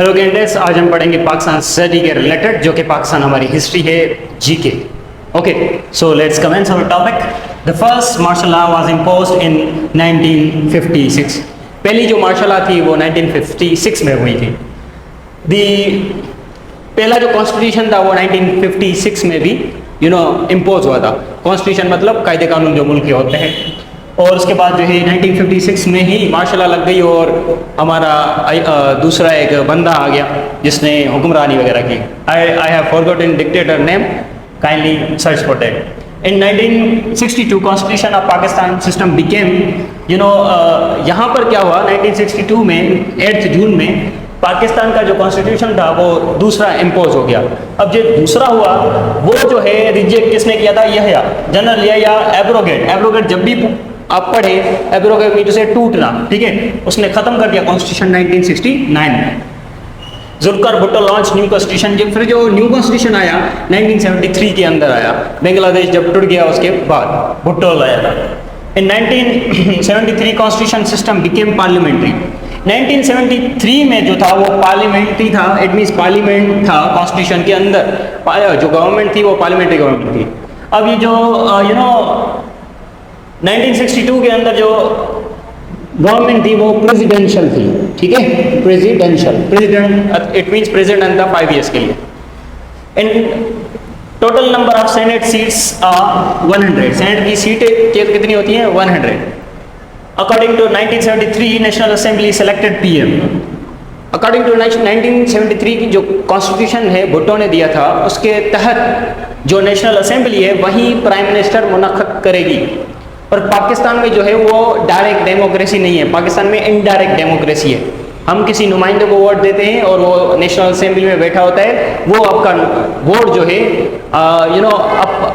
Hello candidates, आज हम पढ़ेंगे पाकिस्तान स्टडी के रिलेटेड, जो कि पाकिस्तान हमारी हिस्ट्री है, GK. Okay, so let's commence our topic. The first martial law was imposed in 1956। पहली जो मार्शल लॉ थी वो 1956 में हुई थी। पहला जो कॉन्स्टिट्यूशन था वो 1956 में भी इम्पोज हुआ था। कॉन्स्टिट्यूशन मतलब कायदे कानून जो मुल्क के होते हैं। और उसके बाद जो है 1956 में ही मार्शल लॉ लग गई और हमारा दूसरा एक बंदा आ गया जिसने हुक्मरानी वगैरह की। I have forgotten dictator name, kindly search for that. In 1962 constitution of Pakistan system became यहाँ पर क्या हुआ, 1962 में 8 जून में पाकिस्तान का जो कॉन्स्टिट्यूशन था वो दूसरा इम्पोज हो गया। अब जो दूसरा हुआ वो जो है रिजेक्ट किसने किया था, यह जनरल या एब्रोगेट जब भी आप पढ़े, एब्रोगेट मीन से टूटना, ठीक है, उसने खत्म कर दिया कॉन्स्टिट्यूशन 1969 में। Zulfikar Bhutto launch new constitution. फिर जो न्यू कॉन्स्टिट्यूशन आया 1973 के अंदर आया, बांग्लादेश जब टूट गया उसके बाद भुट्टो लाया था। इन 1973 कॉन्स्टिट्यूशन सिस्टम बिकेम पार्लियामेंट्री। 1973 में जो था वो पार्लियामेंट्री था, इट मीन्स पार्लियामेंट था कॉन्स्टिट्यूशन के अंदर, जो गवर्नमेंट थी वो पार्लियामेंट्री गवर्नमेंट थी। अब ये जो 1962 के अंदर जो गवर्नमेंट थी वो प्रेसिडेंशियल थी, ठीक है, प्रेसिडेंट, इट मींस प्रेसिडेंट अंदर 5 इयर्स के लिए। In total number of senate seats 100। Senate की सीटें कितनी होती हैं, 100। According to 1973 national assembly selected PM. According to 1973 की जो कॉन्स्टिट्यूशन है भुट्टो ने दिया था, उसके तहत जो नेशनल असेंबली है वही प्राइम मिनिस्टर मुनक्कद करेगी। और पाकिस्तान में जो है वो डायरेक्ट डेमोक्रेसी नहीं है, पाकिस्तान में इनडायरेक्ट डेमोक्रेसी है। हम किसी नुमाइंदे को वोट देते हैं और वो नेशनल असेंबली में बैठा होता है, वो आपका वोट जो है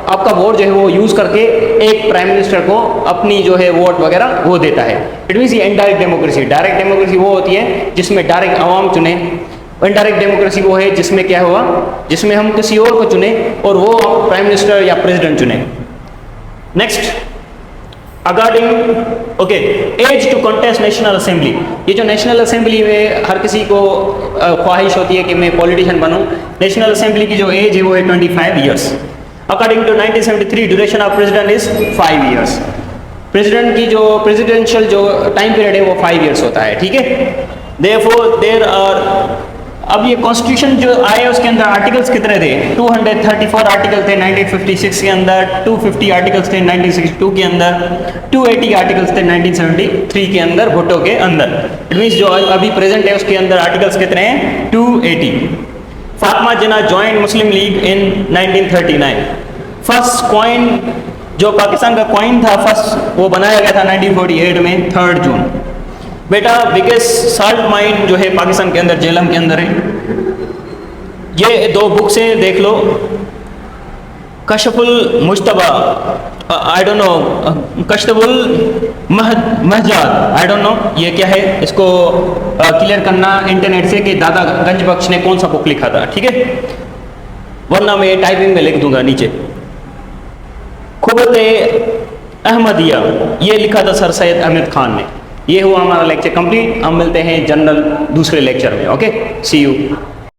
आपका वोट जो है वो यूज़ करके एक प्राइम मिनिस्टर को अपनी जो है वोट वगैरह वो देता है। इट मीन्स ये इनडायरेक्ट डेमोक्रेसी। डायरेक्ट डेमोक्रेसी वो होती है जिसमें डायरेक्ट आवाम चुने। इनडायरेक्ट डेमोक्रेसी वो है जिसमें क्या हुआ, जिसमें हम किसी और को चुने और वो प्राइम मिनिस्टर या प्रेसिडेंट चुने। Next, according okay age to contest national assembly. ये जो नेशनल असेंबली में हर किसी को ख्वाहिश होती है कि मैं पॉलिटिशियन बनूं। नेशनल असेंबली की जो एज है वो है 25 years. According to 1973 duration of president is 5 years. President की जो प्रेसिडेंशियल जो टाइम पीरियड है वो 5 ईयर्स होता है, ठीक है। देयरफॉर देयर आर, अब ये कॉन्स्टिट्यूशन जो आए उसके अंदर आर्टिकल्स कितने थे, 234 आर्टिकल थे 1956 के अंदर, 250 आर्टिकल्स थे 1962 के अंदर, 280 आर्टिकल्स थे 1973 के अंदर भुट्टो के अंदर। इट मीन्स जो अभी प्रेजेंट है उसके अंदर आर्टिकल्स कितने हैं, 280। फातिमा जिन्ना जॉइंट मुस्लिम लीग इन 1939। फर्स्ट कॉइन जो पाकिस्तान का कॉइन था फर्स्ट वो बनाया गया था 1948 में 3 जून। बेटा बिगेस्ट साल्ट माइन जो है पाकिस्तान के अंदर जेलम के अंदर है। ये 2 बुक से देख लो, कशफुल मुश्तबा, आई डोंट नो, कशफुल महजाद, आई डोंट नो ये क्या है, इसको क्लियर करना इंटरनेट से कि दादा गंज बख्श ने कौन सा बुक लिखा था, ठीक है, वरना मैं टाइपिंग में लिख दूंगा नीचे। खुबत अहमदिया ये लिखा था सर सैयद अहमद खान ने। ये हुआ हमारा लेक्चर कंप्लीट। हम मिलते हैं जनरल दूसरे लेक्चर में। Okay, see you.